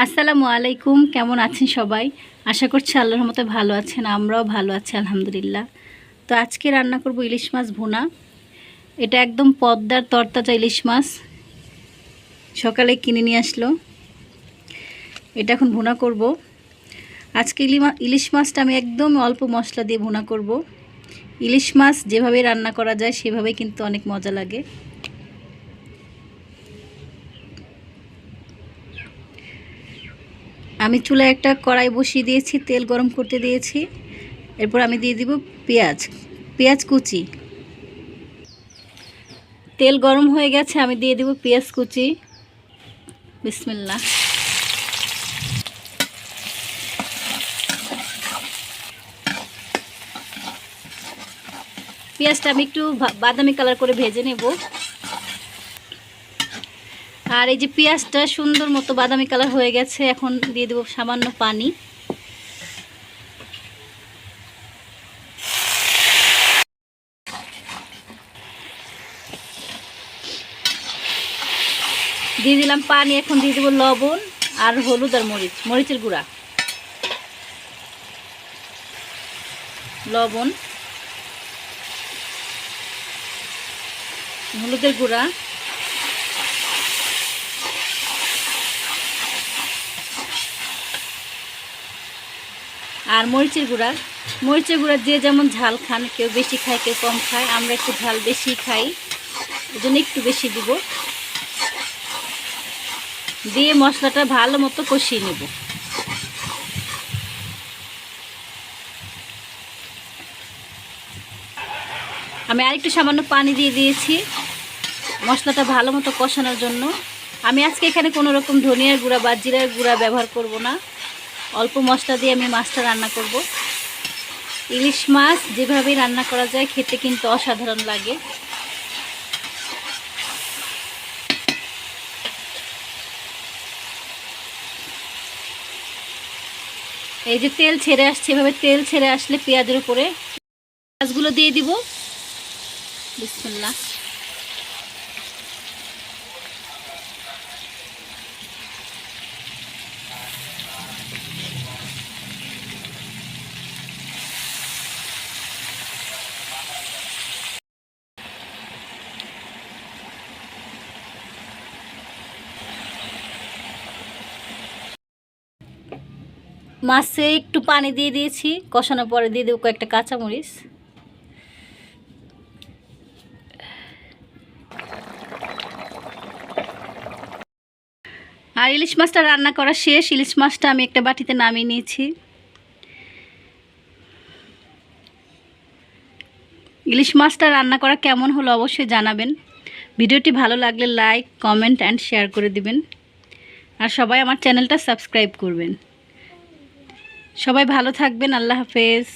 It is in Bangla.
আসসালামু আলাইকুম। কেমন আছেন সবাই? আশা করছি আল্লাহর রহমতে ভালো আছেন। আমরাও ভালো আছি আলহামদুলিল্লাহ। তো আজকে রান্না করব ইলিশ মাছ ভুনা। এটা একদম পদ্মার তরতাজা ইলিশ মাছ, সকালে কিনে নিয়ে আসলো। এটা এখন ভুনা করব। আজকে ইলিশ মাছটা আমি একদম অল্প মশলা দিয়ে ভুনা করব। ইলিশ মাছ যেভাবে রান্না করা যায় সেভাবেই কিন্তু অনেক মজা লাগে। আমি চুলায় একটা কড়াই বসিয়ে দিয়েছি, তেল গরম করতে দিয়েছি। এরপর আমি দিয়ে দিব পেঁয়াজ কুচি। তেল গরম হয়ে গেছে, আমি দিয়ে দিব পেঁয়াজ কুচি। বিসমিল্লাহ। পেঁয়াজটা আমি একটু বাদামি কালার করে ভেজে নেব। আর এই যে পেঁয়াজটা সুন্দর মতো বাদামি কালার হয়ে গেছে, এখন দিয়ে দেব সামান্য পানি। দিয়ে দিলাম পানি, এখন দিয়ে দেব লবণ আর হলুদ আর মরিচের গুঁড়া। লবণ, হলুদের গুঁড়া, আর মরিচের গুঁড়া। মরিচের গুঁড়া যে যেমন ঝাল খান, কেউ বেশি খায় কেউ কম খায়। আমরা একটু ঝাল বেশি খাই, এই জন্য একটু বেশি দিব। দিয়ে মশলাটা ভালো মতো কষিয়ে নেব। আমি আরেকটু সামান্য পানি দিয়ে দিয়েছি মশলাটা ভালো মতো কষানোর জন্য। আমি আজকে এখানে কোনো রকম ধনিয়ার গুঁড়া বা জিরার গুঁড়া ব্যবহার করব না, অল্প মশলা দিয়ে আমি মাছটা রান্না করব। ইলিশ মাছ যেভাবেই রান্না করা যায় খেতে কিন্তু অসাধারণ লাগে। এই যে তেল ছেড়ে আসছে, এভাবে তেল ছেড়ে আসলে পেঁয়াজের উপরে মাছগুলো দিয়ে দিব। বিসমিল্লাহ। মাছে একটু পানি দিয়ে দিয়েছি, কষানোর পরে দিয়ে দেবো কয়েকটা কাঁচামরিচ। আর ইলিশ মাছটা রান্না করা শেষ। ইলিশ মাছটা আমি একটা বাটিতে নামিয়ে নিয়েছি। ইলিশ মাছটা রান্না করা কেমন হলো অবশ্যই জানাবেন। ভিডিওটি ভালো লাগলে লাইক, কমেন্ট অ্যান্ড শেয়ার করে দিবেন। আর সবাই আমার চ্যানেলটা সাবস্ক্রাইব করবেন। সবাই ভালো থাকবেন। আল্লাহ হাফেজ।